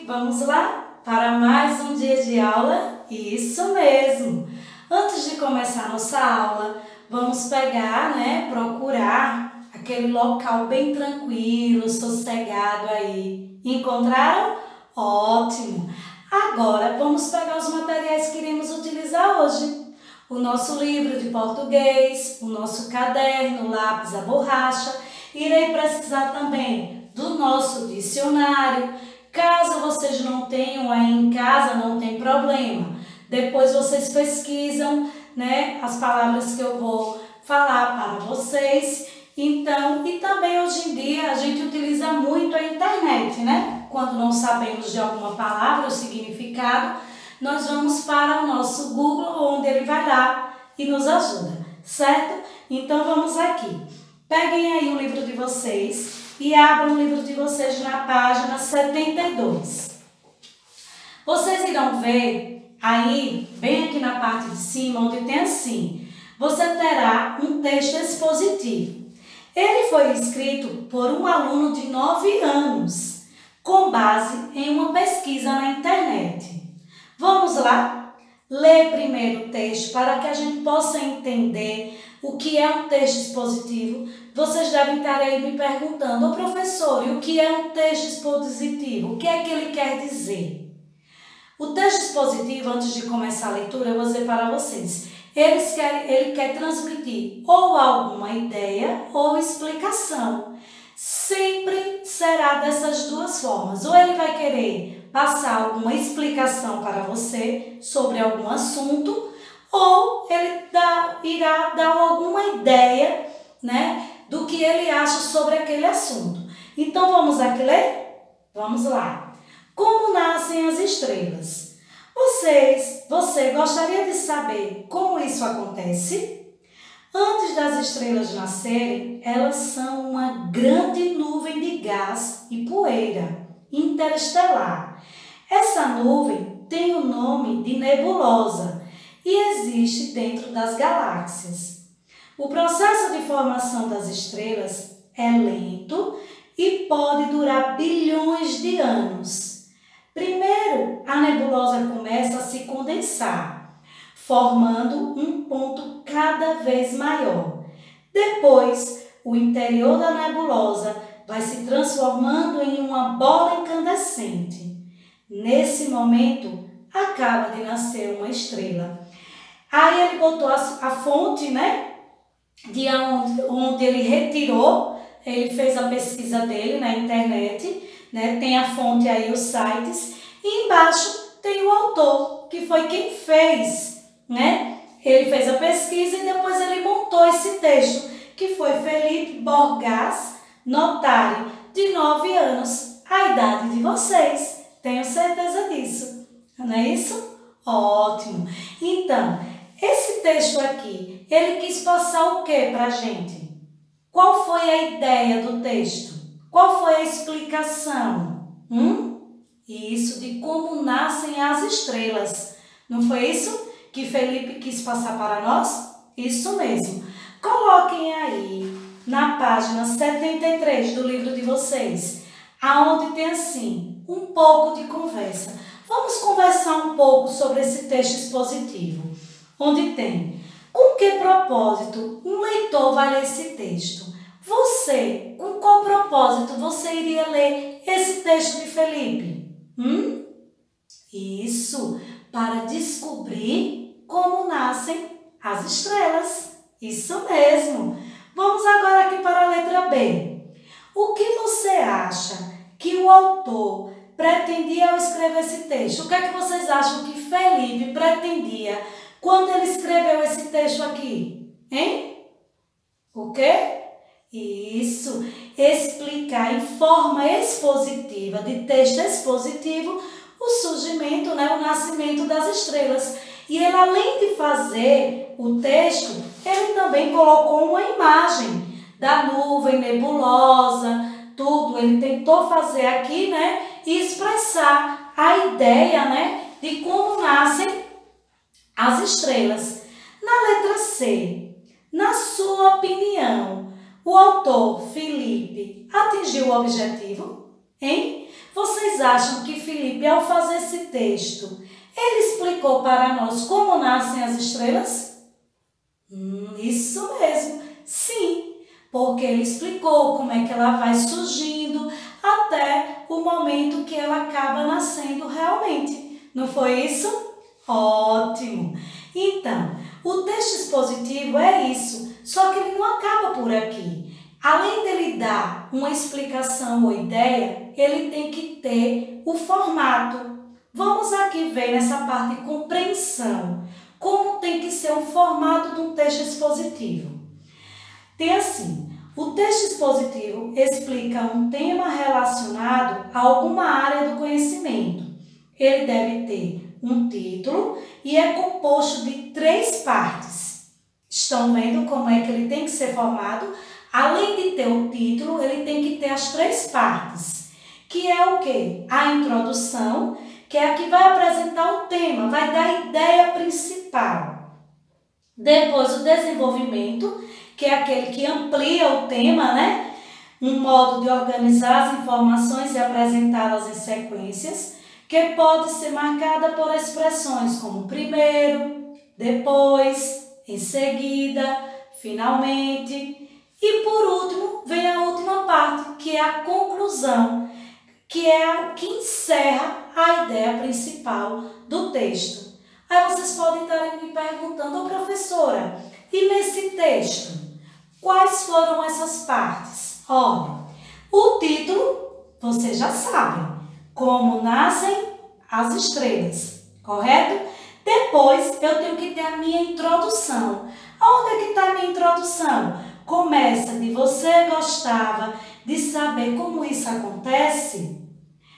Vamos lá para mais um dia de aula? Isso mesmo! Antes de começar nossa aula, vamos pegar, procurar aquele local bem tranquilo, sossegado aí. Encontraram? Ótimo! Agora vamos pegar os materiais que iremos utilizar hoje. O nosso livro de português, o nosso caderno, lápis, a borracha. Irei precisar também do nosso dicionário. Caso vocês não tenham aí em casa, não tem problema. Depois vocês pesquisam, as palavras que eu vou falar para vocês. Então, e também hoje em dia a gente utiliza muito a internet, Quando não sabemos de alguma palavra ou significado, nós vamos para o nosso Google, onde ele vai lá e nos ajuda, certo? Então, vamos aqui. Peguem aí o livro de vocês e abram o livro de vocês na página 72. Vocês irão ver aí, bem aqui na parte de cima, onde tem assim, você terá um texto expositivo. Ele foi escrito por um aluno de 9 anos, com base em uma pesquisa na internet. Vamos lá? Ler primeiro o texto para que a gente possa entender o que é um texto expositivo. Vocês devem estar aí me perguntando, professor, e o que é um texto expositivo? O que é que ele quer dizer? O texto expositivo, antes de começar a leitura, eu vou dizer para vocês, ele quer transmitir ou alguma ideia ou explicação. Sempre será dessas duas formas. Ou ele vai querer passar alguma explicação para você sobre algum assunto, ou ele irá dar alguma ideia, do que ele acha sobre aquele assunto. Então, vamos aqui ler? Vamos lá. Como nascem as estrelas? Você gostaria de saber como isso acontece? Antes das estrelas nascerem, elas são uma grande nuvem de gás e poeira interestelar. Essa nuvem tem o nome de nebulosa e existe dentro das galáxias. O processo de formação das estrelas é lento e pode durar bilhões de anos. Primeiro, a nebulosa começa a se condensar, formando um ponto cada vez maior. Depois, o interior da nebulosa vai se transformando em uma bola incandescente. Nesse momento, acaba de nascer uma estrela. Aí ele botou a fonte, de onde ele retirou, ele fez a pesquisa dele na internet, tem a fonte aí, os sites, e embaixo tem o autor, que foi quem fez, Ele fez a pesquisa e depois ele montou esse texto, que foi Felipe Borgas, notário, de 9 anos, a idade de vocês. Tenho certeza disso, não é isso? Ótimo! Então, esse texto aqui, ele quis passar o que para a gente? Qual foi a ideia do texto? Qual foi a explicação? Isso de como nascem as estrelas. Não foi isso que Felipe quis passar para nós? Isso mesmo. Coloquem aí na página 73 do livro de vocês, aonde tem assim, um pouco de conversa. Vamos conversar um pouco sobre esse texto expositivo, onde tem: com que propósito um leitor vai ler esse texto? Você, com qual propósito você iria ler esse texto de Felipe? Isso, para descobrir como nascem as estrelas. Isso mesmo. Vamos agora aqui para a letra B. O que você acha que o autor pretendia ao escrever esse texto? O que é que vocês acham que Felipe pretendia quando ele escreveu esse texto aqui? O quê? Isso, explicar em forma expositiva, de texto expositivo, o surgimento, o nascimento das estrelas. E ele, além de fazer o texto, ele também colocou uma imagem da nuvem nebulosa, tudo. Ele tentou fazer aqui, e expressar a ideia, de como nascem as estrelas. Na letra C, na sua opinião, o autor Felipe atingiu o objetivo? Vocês acham que Felipe, ao fazer esse texto, ele explicou para nós como nascem as estrelas? Isso mesmo, sim, porque ele explicou como é que ela vai surgindo até o momento que ela acaba nascendo realmente. Não foi isso? Ótimo! Então, o texto expositivo é isso, só que ele não acaba por aqui. Além dele dar uma explicação ou ideia, ele tem que ter o formato. Vamos aqui ver nessa parte de compreensão, como tem que ser o formato de um texto expositivo. Tem assim, o texto expositivo explica um tema relacionado a alguma área do conhecimento. Ele deve ter um título e é composto de 3 partes. Estão vendo como é que ele tem que ser formado? Além de ter o título, ele tem que ter as 3 partes, que é o quê? A introdução, que é a que vai apresentar o tema, vai dar a ideia principal. Depois o desenvolvimento, que é aquele que amplia o tema, né? Um modo de organizar as informações e apresentá-las em sequências, que pode ser marcada por expressões como primeiro, depois, em seguida, finalmente. E por último, vem a última parte, que é a conclusão, que é o que encerra a ideia principal do texto. Aí vocês podem estar me perguntando, professora, e nesse texto, quais foram essas partes? Olha, o título, vocês já sabem, como nascem as estrelas, correto? Depois, eu tenho que ter a minha introdução. Onde é que está a minha introdução? Começa de você gostava de saber como isso acontece?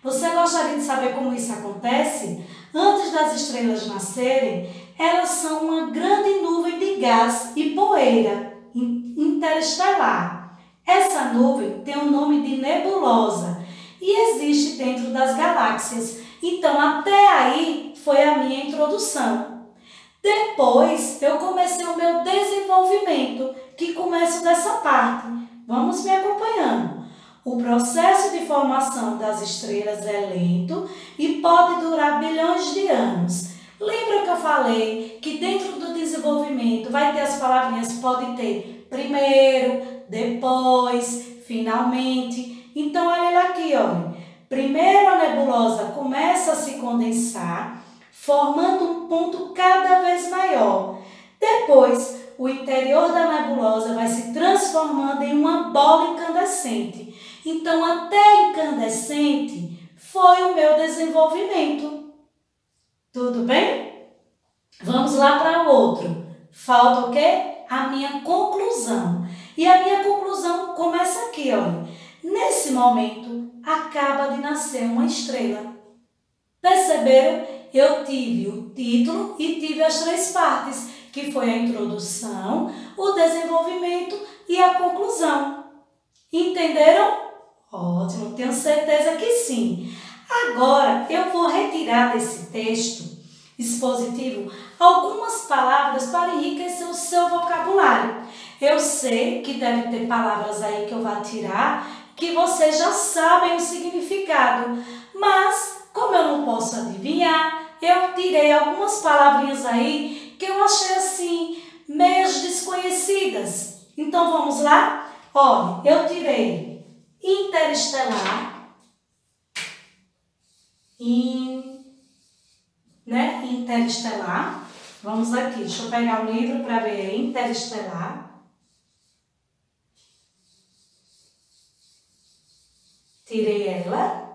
Você gostaria de saber como isso acontece? Antes das estrelas nascerem, elas são uma grande nuvem de gás e poeira interestelar. Essa nuvem tem o nome de nebulosa e existe dentro das galáxias. Então, até aí foi a minha introdução. Depois, eu comecei o meu desenvolvimento, que começa dessa parte. Vamos me acompanhando. O processo de formação das estrelas é lento e pode durar bilhões de anos. Lembra que eu falei que dentro do desenvolvimento vai ter as palavrinhas, pode ter primeiro, depois, finalmente. Então, olha aqui, olha. Primeiro a nebulosa começa a se condensar, formando um ponto cada vez maior. Depois, o interior da nebulosa vai se transformando em uma bola incandescente. Então, até incandescente foi o meu desenvolvimento. Tudo bem? Vamos lá para o outro. Falta o quê? A minha conclusão. E a minha conclusão começa aqui, olha. Nesse momento, acaba de nascer uma estrela. Perceberam? Eu tive o título e tive as 3 partes, que foi a introdução, o desenvolvimento e a conclusão. Entenderam? Ótimo, tenho certeza que sim. Agora, eu vou retirar desse texto expositivo algumas palavras para enriquecer o seu vocabulário. Eu sei que deve ter palavras aí que eu vou tirar, que vocês já sabem o significado, mas como eu não posso adivinhar, eu tirei algumas palavrinhas aí que eu achei assim, meio desconhecidas. Então vamos lá? Olha, eu tirei interestelar, interestelar. Vamos aqui, deixa eu pegar o livro para ver interestelar. Tirei ela.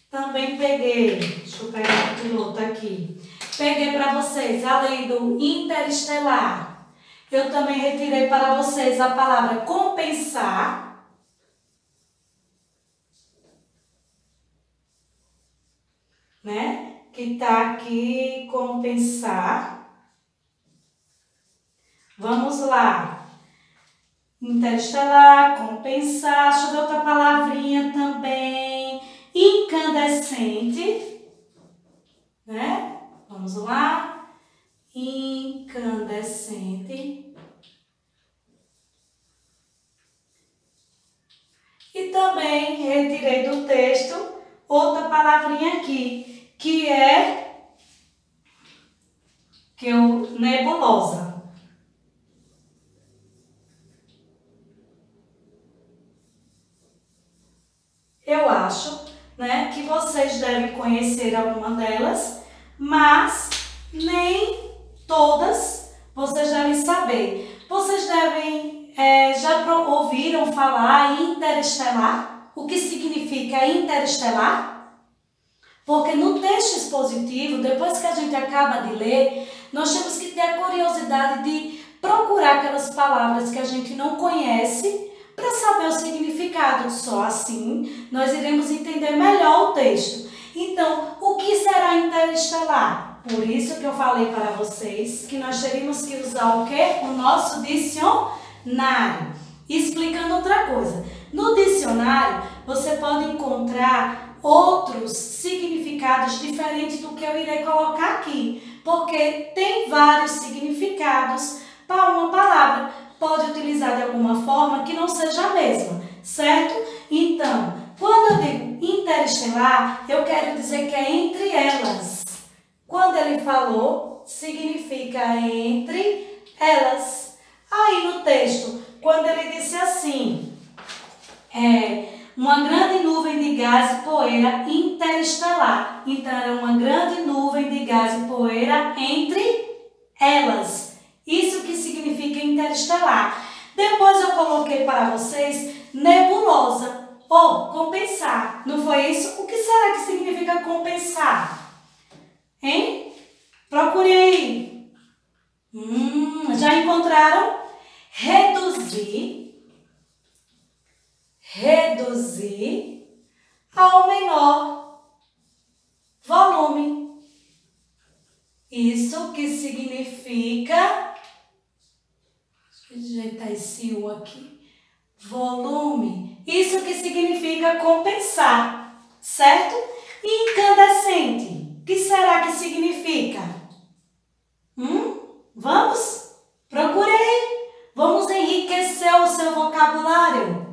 Também peguei, deixa eu pegar o piloto aqui. Peguei para vocês, além do interestelar, eu também retirei para vocês a palavra compensar. Né? Que está aqui, compensar. Vamos lá. Interestelar, compensar. Deixa eu ver outra palavrinha também. Incandescente. Né? Vamos lá. Incandescente. E também retirei do texto o outra palavrinha aqui, que é nebulosa. Eu acho, né, que vocês devem conhecer alguma delas, mas nem todas vocês devem saber. Vocês devem, ouviram falar em interestelar? O que significa interestelar? Porque no texto expositivo, depois que a gente acaba de ler, nós temos que ter a curiosidade de procurar aquelas palavras que a gente não conhece para saber o significado. Só assim nós iremos entender melhor o texto. Então, o que será interestelar? Por isso que eu falei para vocês que nós teríamos que usar o quê? O nosso dicionário. Explicando outra coisa. No dicionário, você pode encontrar outros significados diferentes do que eu irei colocar aqui. Porque tem vários significados para uma palavra. Pode utilizar de alguma forma que não seja a mesma, certo? Então, quando eu digo interestelar, eu quero dizer que é entre elas. Quando ele falou, significa entre elas. Aí no texto, quando ele disse assim, uma grande nuvem de gás e poeira interestelar. Então, é uma grande nuvem de gás e poeira entre elas. Isso que significa interestelar. Depois eu coloquei para vocês nebulosa ou compensar. Não foi isso? O que será que significa compensar? Hein? Procure aí. Já encontraram? Reduzir ao menor volume. Isso que significa... Deixa eu ajeitar esse U aqui. Volume. Isso que significa compensar, certo? E incandescente, o que será que significa? Vamos? Procure aí. Vamos enriquecer o seu vocabulário.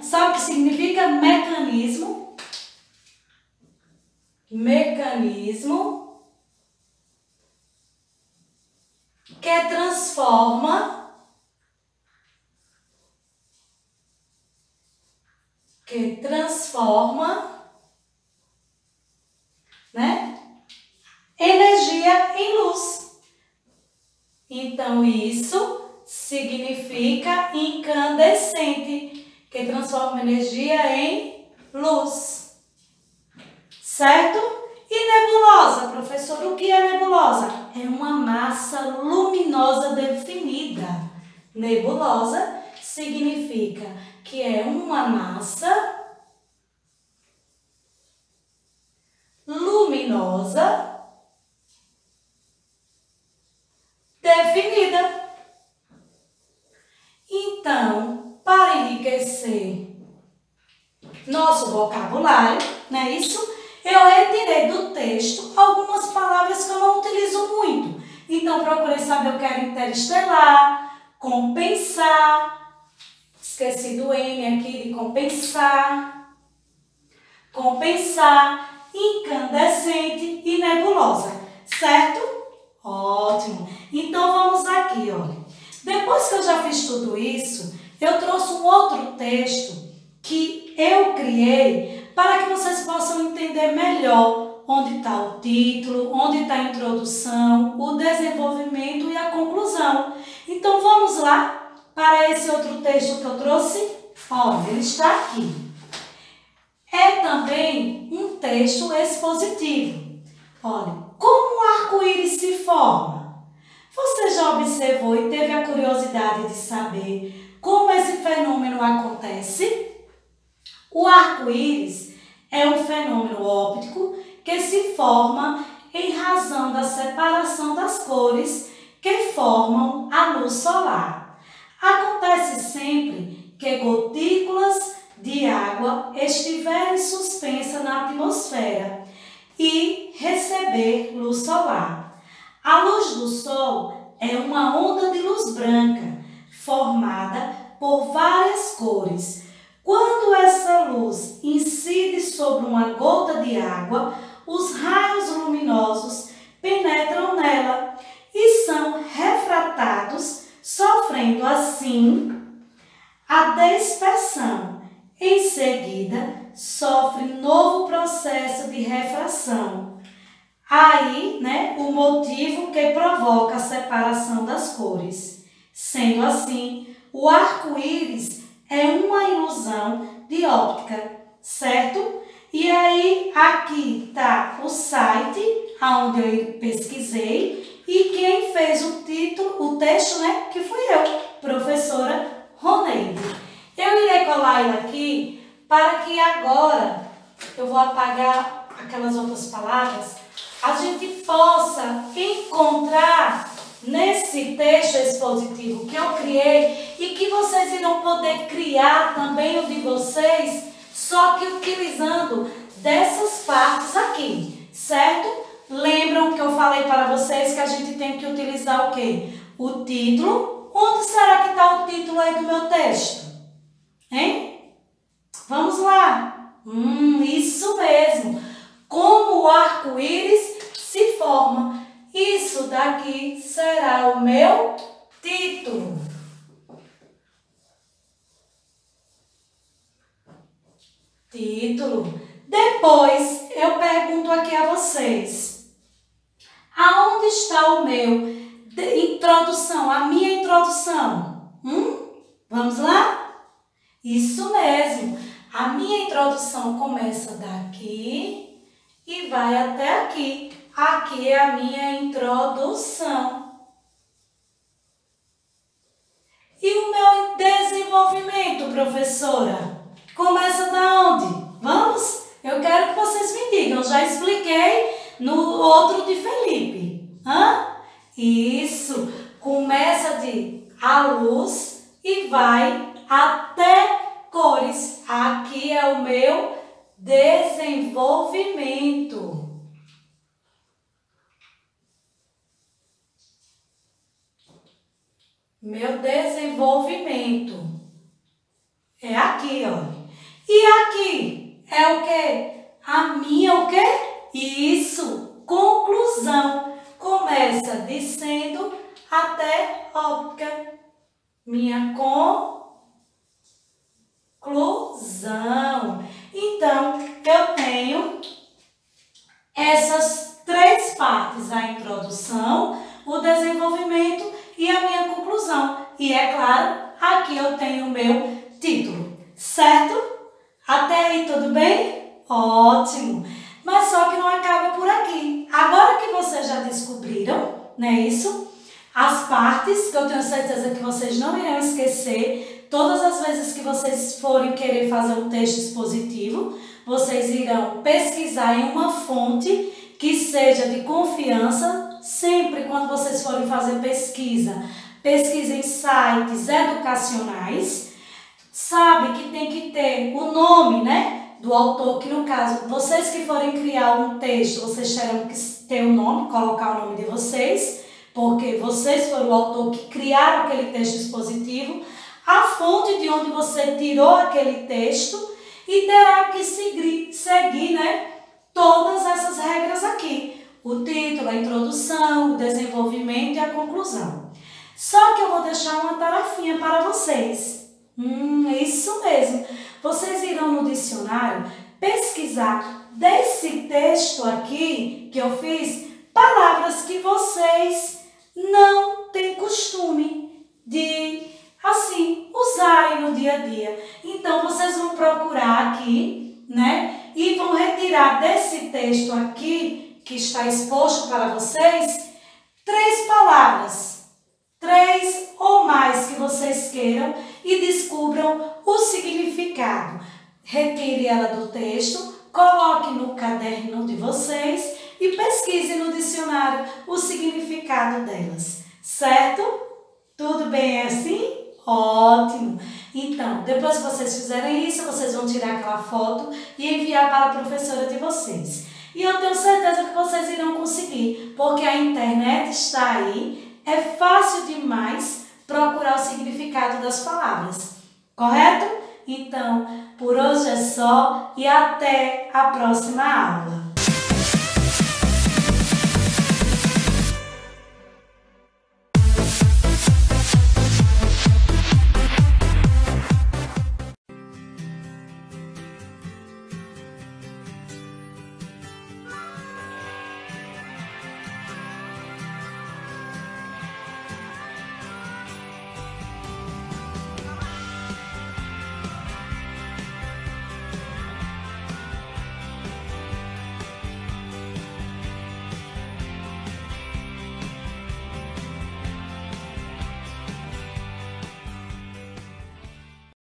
Sabe o que significa mecanismo? Mecanismo que transforma, né, energia em luz. Então, isso significa incandescente, que transforma energia em luz. Certo? E nebulosa, professor, o que é nebulosa? É uma massa luminosa definida. Nebulosa significa que é uma massa luminosa definida. Então, para enriquecer nosso vocabulário, não é isso? Eu retirei do texto algumas palavras que eu não utilizo muito. Então, procurei saber o que era interestelar, compensar. Esqueci do N aqui de compensar. Compensar, incandescente e nebulosa. Certo? Ótimo. Então, vamos aqui, olha. Depois que eu já fiz tudo isso, eu trouxe um outro texto que eu criei para que vocês possam entender melhor onde está o título, onde está a introdução, o desenvolvimento e a conclusão. Então, vamos lá para esse outro texto que eu trouxe. Olha, ele está aqui. É também um texto expositivo. Olha, como o arco-íris se forma? Você já observou e teve a curiosidade de saber como esse fenômeno acontece? O arco-íris é um fenômeno óptico que se forma em razão da separação das cores que formam a luz solar. Acontece sempre que gotículas de água estiverem suspensas na atmosfera e receber luz solar. A luz do sol é uma onda de luz branca formada por várias cores. Quando essa luz incide sobre uma gota de água, os raios luminosos penetram nela e são refratados, sofrendo assim a dispersão. Em seguida, sofre novo processo de refração. Aí, o motivo que provoca a separação das cores. Sendo assim, o arco-íris é uma ilusão de óptica, certo? E aí, aqui está o site onde eu pesquisei e quem fez o texto, que fui eu, professora Roneide. Eu irei colar ele aqui para que agora eu vou apagar aquelas outras palavras, a gente possa encontrar nesse texto expositivo que eu criei e que vocês irão poder criar também o de vocês, só que utilizando dessas partes aqui, certo? Lembram que eu falei para vocês que a gente tem que utilizar o quê? O título. Onde será que está o título aí do meu texto? Hein? Vamos lá. Isso mesmo. Como o arco-íris se forma. Isso daqui será o meu título. Título. Depois eu pergunto aqui a vocês. Aonde está o meu introdução, a minha introdução? Vamos lá? Isso mesmo. A minha introdução começa daqui e vai até aqui. Aqui é a minha introdução. E o meu desenvolvimento, professora? Começa da onde? Vamos? Eu quero que vocês me digam. Eu já expliquei no outro de Felipe. Isso. Começa de a luz e vai até cores. Aqui é o meu desenvolvimento. Meu desenvolvimento. É aqui, ó. E aqui é o quê? A minha o quê? Isso, conclusão. Começa descendo até óptica. Minha conclusão. Então, eu tenho essas três partes, a introdução, o desenvolvimento e a minha conclusão. E é claro, aqui eu tenho o meu título, certo? Até aí tudo bem? Ótimo! Mas só que não acaba por aqui. Agora que vocês já descobriram, não é isso? As partes, que eu tenho certeza que vocês não irão esquecer, todas as vezes que vocês forem querer fazer um texto expositivo, vocês irão pesquisar em uma fonte que seja de confiança. Sempre quando vocês forem fazer pesquisa, pesquisem em sites educacionais. Sabe que tem que ter o nome, do autor, que no caso, vocês que forem criar um texto, vocês terão que ter o nome, colocar o nome de vocês, porque vocês foram o autor que criaram aquele texto expositivo, a fonte de onde você tirou aquele texto e terá que seguir, todas essas regras aqui. O título, a introdução, o desenvolvimento e a conclusão. Só que eu vou deixar uma tarefinha para vocês. Isso mesmo. Vocês irão no dicionário pesquisar desse texto aqui que eu fiz, palavras que vocês não têm costume de, usarem no dia a dia. Então, vocês vão procurar aqui, e vão retirar desse texto aqui, que está exposto para vocês, 3 palavras, 3 ou mais que vocês queiram e descubram o significado. Retire ela do texto, coloque no caderno de vocês e pesquise no dicionário o significado delas, certo? Tudo bem assim? Ótimo! Então, depois que vocês fizerem isso, vocês vão tirar aquela foto e enviar para a professora de vocês. E eu tenho certeza que vocês irão conseguir, porque a internet está aí, é fácil demais procurar o significado das palavras, correto? Então, por hoje é só e até a próxima aula.